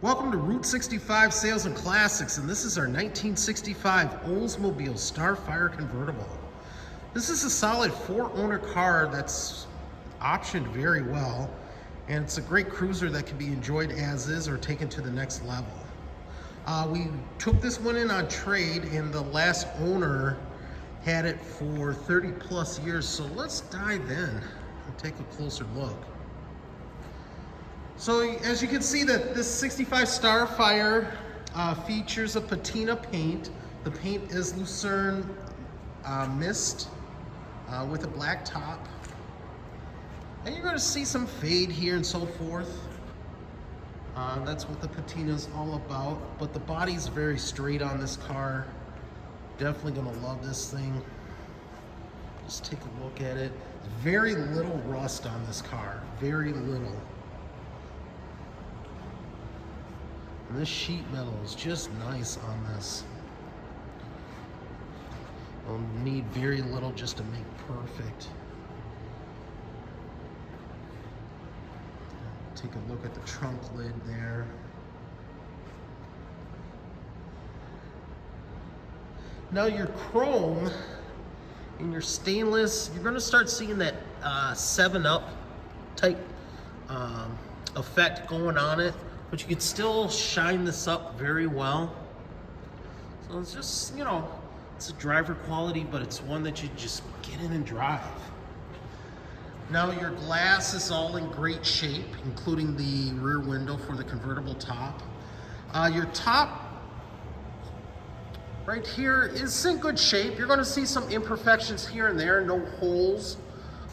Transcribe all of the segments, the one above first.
Welcome to Route 65 Sales and Classics, and this is our 1965 Oldsmobile Starfire Convertible. This is a solid 4-owner car that's optioned very well, and it's a great cruiser that can be enjoyed as is or taken to the next level. We took this one in on trade, and the last owner had it for 30 plus years, so let's dive in and take a closer look. So as you can see, that this 65 Starfire features a patina paint. The paint is Lucerne mist with a black top. And you're going to see some fade here and so forth. That's what the patina is all about. But the body's very straight on this car. Definitely going to love this thing. Just take a look at it. Very little rust on this car. Very little. And this sheet metal is just nice on this. You'll need very little just to make perfect. Take a look at the trunk lid there. Now your chrome and your stainless, you're going to start seeing that 7-Up type effect going on it. But you can still shine this up very well. So it's just, you know, it's a driver quality, but it's one that you just get in and drive. Now your glass is all in great shape, including the rear window for the convertible top. Your top right here is in good shape. You're going to see some imperfections here and there, no holes.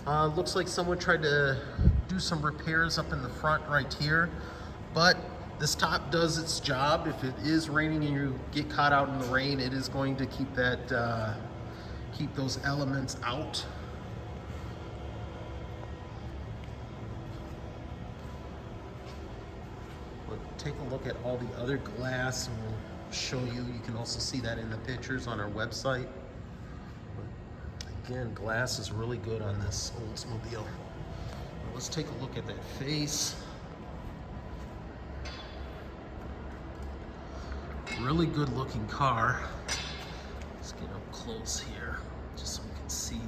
Looks like someone tried to do some repairs up in the front right here. But this top does its job. If it is raining and you get caught out in the rain, it is going to keep that, keep those elements out. But take a look at all the other glass, and we'll show you. You can also see that in the pictures on our website. But again, glass is really good on this Oldsmobile. Let's take a look at that face. Really good looking car. Let's get up close here just so we can see.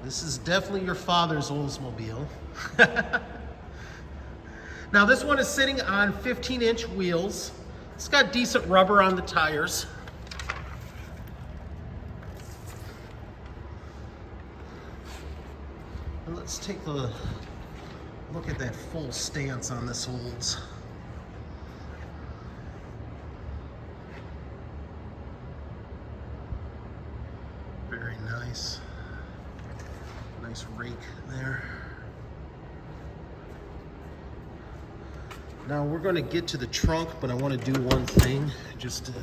This is definitely your father's Oldsmobile. Now this one is sitting on 15-inch wheels. It's got decent rubber on the tires. And let's take a look at that full stance on this Olds. Very nice. Nice rake there. Now we're going to get to the trunk, but I want to do one thing just to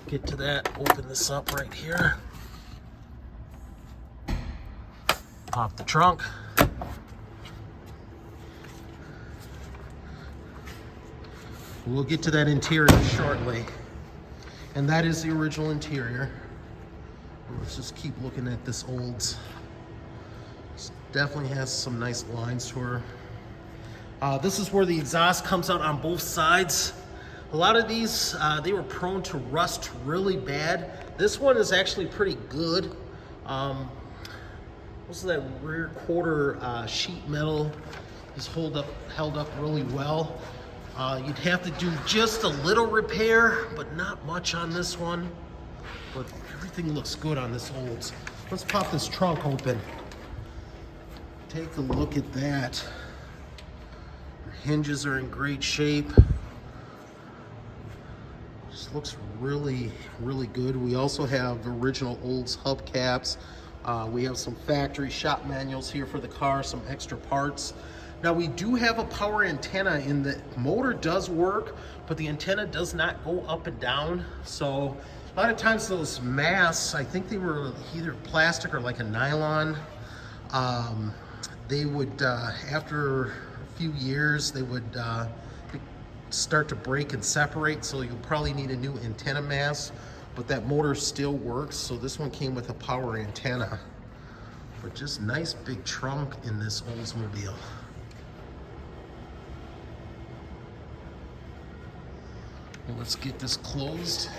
get to that. Open this up right here. Pop the trunk. We'll get to that interior shortly. And that is the original interior. Let's just keep looking at this Olds. This definitely has some nice lines to her. This is where the exhaust comes out on both sides. A lot of these, they were prone to rust really bad. This one is actually pretty good. Most of that rear quarter sheet metal is held up really well. You'd have to do just a little repair, but not much on this one. But everything looks good on this Olds. Let's pop this trunk open. Take a look at that. The hinges are in great shape. Just looks really, really good. We also have original Olds hubcaps. We have some factory shop manuals here for the car, some extra parts. Now we do have a power antenna, and the motor does work, but the antenna does not go up and down. So a lot of times those masts, I think they were either plastic or like a nylon, they would, after a few years, they would start to break and separate. So you'll probably need a new antenna mast, but that motor still works. So this one came with a power antenna. But just nice big trunk in this Oldsmobile. Well, let's get this closed.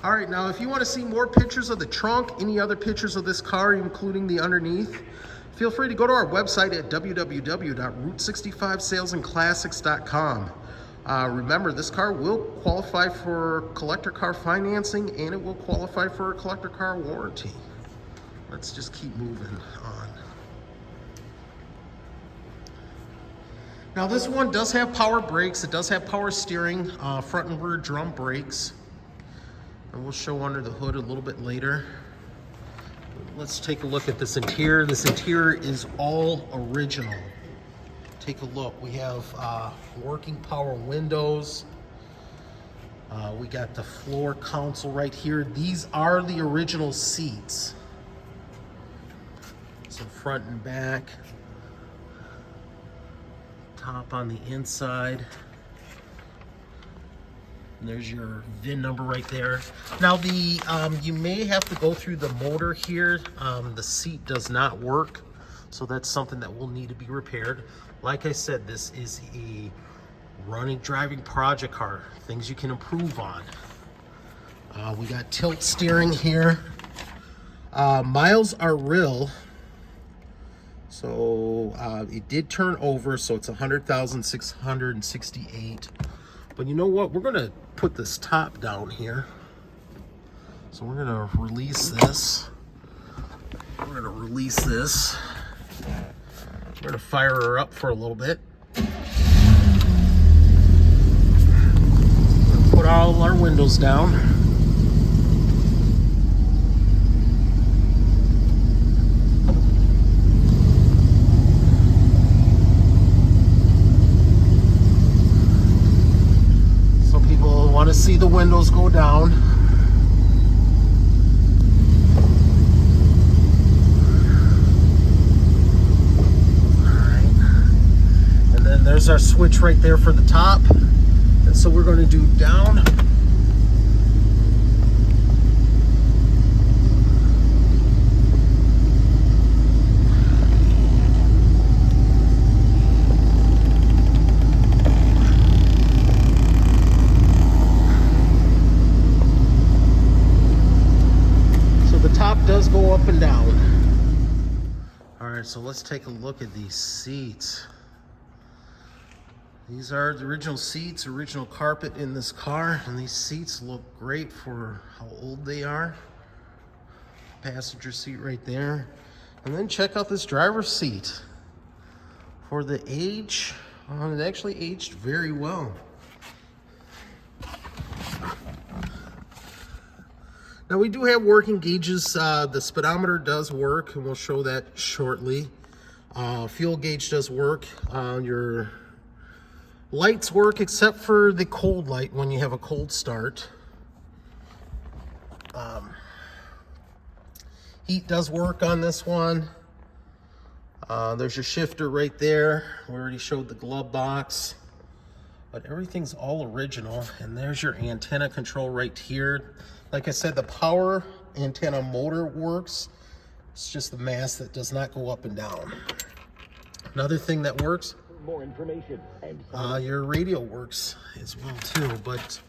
All right, now if you want to see more pictures of the trunk, any other pictures of this car, including the underneath, feel free to go to our website at www.route65salesandclassics.com. Remember, this car will qualify for collector car financing, and it will qualify for a collector car warranty. Let's just keep moving on. Now this one does have power brakes. It does have power steering, front and rear drum brakes. And we'll show under the hood a little bit later. Let's take a look at this interior. This interior is all original. Take a look. We have working power windows. We got the floor console right here. These are the original seats. So front and back. Top on the inside. And there's your VIN number right there. Now the you may have to go through the motor here. The seat does not work, so that's something that will need to be repaired. Like I said, this is a running, driving project car. Things you can improve on. We got tilt steering here. Miles are real. So it did turn over, so it's 100,668. But you know what? We're gonna put this top down here. So we're gonna release this. We're gonna release this. We're gonna fire her up for a little bit. Put all our windows down. Want to see the windows go down. Alright. And then there's our switch right there for the top. And so we're going to do down. Does go up and down. All right, so let's take a look at these seats. These are the original seats, original carpet in this car, and these seats look great for how old they are. Passenger seat right there. And then check out this driver's seat. For the age, it actually aged very well. Now we do have working gauges. The speedometer does work, and we'll show that shortly. Fuel gauge does work. Your lights work, except for the cold light when you have a cold start. Heat does work on this one. There's your shifter right there. We already showed the glove box. But everything's all original. And there's your antenna control right here. Like I said, the power antenna motor works. It's just the mast that does not go up and down. Another thing that works, more information. Your radio works as well too. But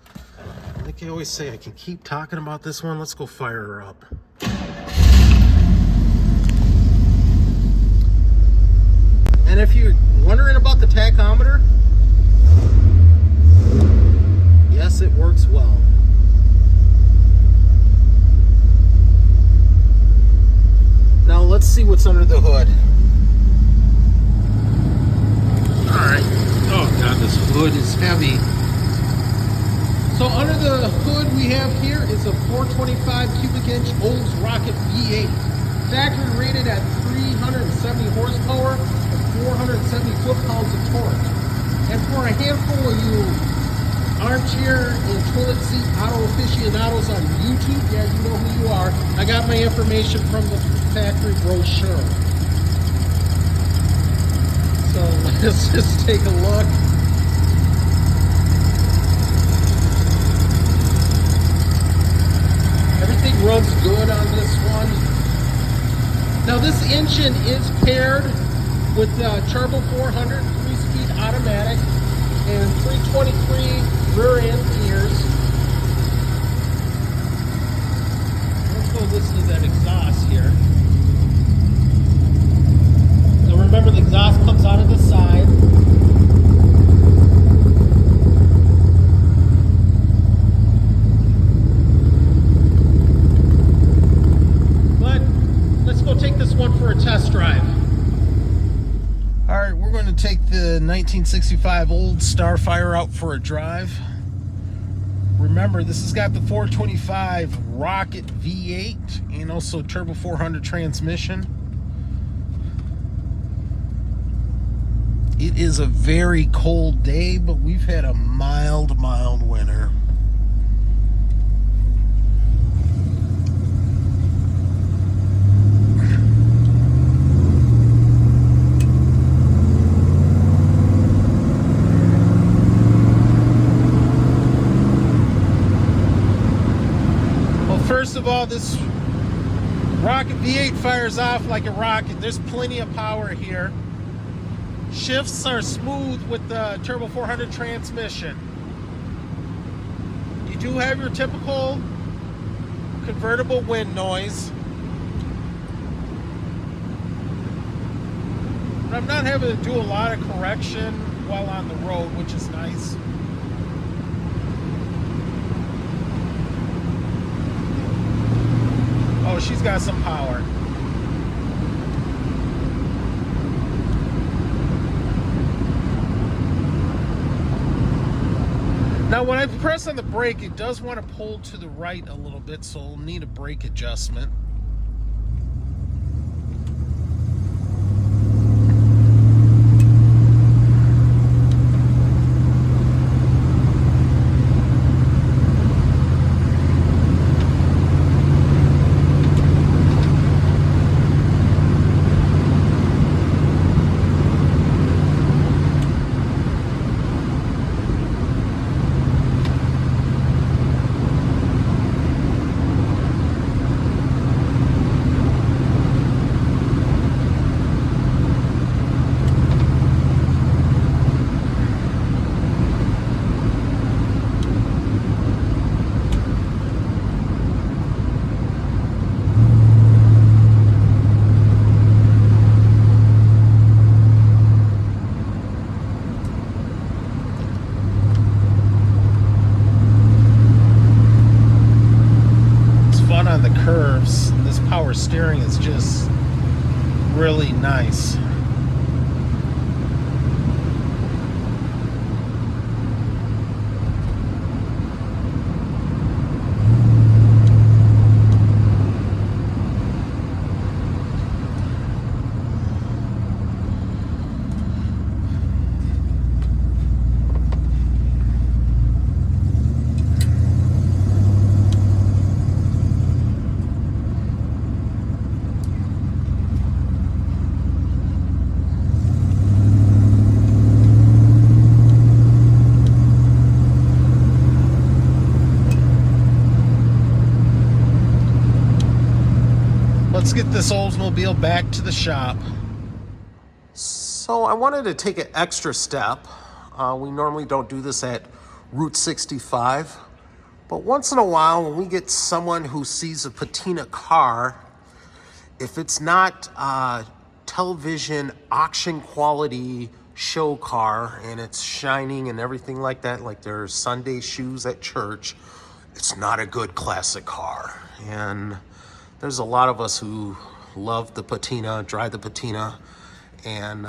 like I always say, I can keep talking about this one. Let's go fire her up. And if you're wondering about the tachometer, yes, it works well. Now let's see what's under the hood. Alright. Oh god, this hood is heavy. So under the hood we have here is a 425 cubic inch Olds Rocket V8. Factory rated at 370 horsepower and 470 foot-pounds of torque. And for a handful of you armchair and toilet seat auto aficionados on YouTube, yeah, you know who you are, I got my information from the factory brochure. So let's just take a look. runs good on this one. Now this engine is paired with turbo 400 3-speed automatic and 323 rear end gears. Let's go listen to that exhaust here. So remember, the exhaust comes out of the side. But let's go take this one for a test drive. All right, we're going to take the 1965 old Starfire out for a drive. Remember, this has got the 425 Rocket V8 and also turbo 400 transmission. It is a very cold day, but we've had a mild winter. First of all, this Rocket V8 fires off like a rocket. There's plenty of power here. Shifts are smooth with the turbo 400 transmission. You do have your typical convertible wind noise. But I'm not having to do a lot of correction while on the road, which is nice. Oh, she's got some power. Now, when I press on the brake, it does want to pull to the right a little bit, so I'll need a brake adjustment. On the curves, this power steering is just really nice. Let's get this Oldsmobile back to the shop. So I wanted to take an extra step. We normally don't do this at Route 65, but once in a while when we get someone who sees a patina car, if it's not a television auction quality show car and it's shining and everything like that, like their Sunday shoes at church, it's not a good classic car. And there's a lot of us who love the patina, drive the patina, and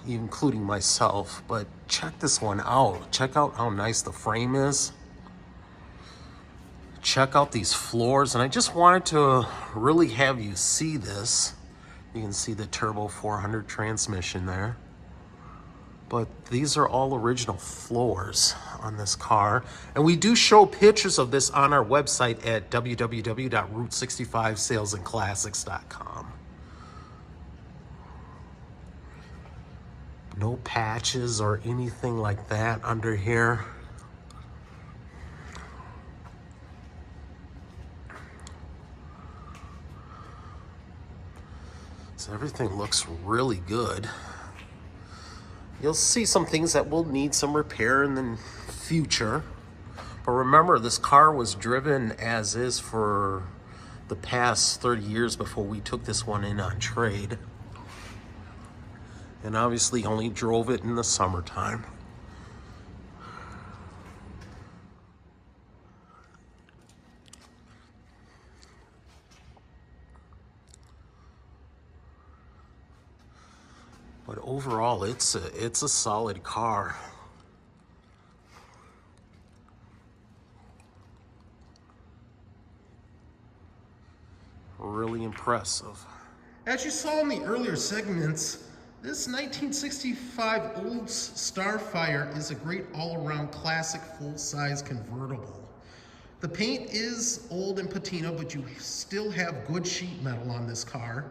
including myself. But check this one out. Check out how nice the frame is. Check out these floors. And I just wanted to really have you see this. You can see the turbo 400 transmission there. But these are all original floors on this car. And we do show pictures of this on our website at www.route65salesandclassics.com. No patches or anything like that under here. So everything looks really good. You'll see some things that will need some repair in the future. But remember, this car was driven as is for the past 30 years before we took this one in on trade. And obviously only drove it in the summertime. But overall, it's a solid car. Really impressive. As you saw in the earlier segments, this 1965 Olds Starfire is a great all-around classic full-size convertible. The paint is old and patina, but you still have good sheet metal on this car.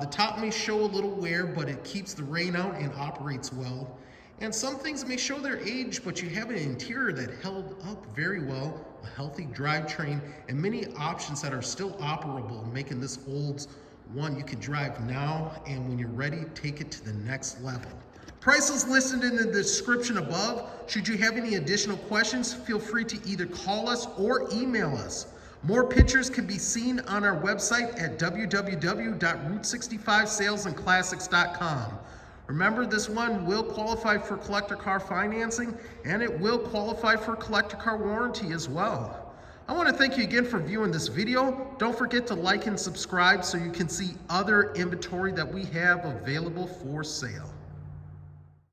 The top may show a little wear, but it keeps the rain out and operates well. And some things may show their age, but you have an interior that held up very well, a healthy drivetrain, and many options that are still operable, making this Olds one you can drive now, and when you're ready, take it to the next level. Price is listed in the description above. Should you have any additional questions, feel free to either call us or email us. More pictures can be seen on our website at www.route65salesandclassics.com. Remember, this one will qualify for collector car financing, and it will qualify for collector car warranty as well. I want to thank you again for viewing this video. Don't forget to like and subscribe so you can see other inventory that we have available for sale.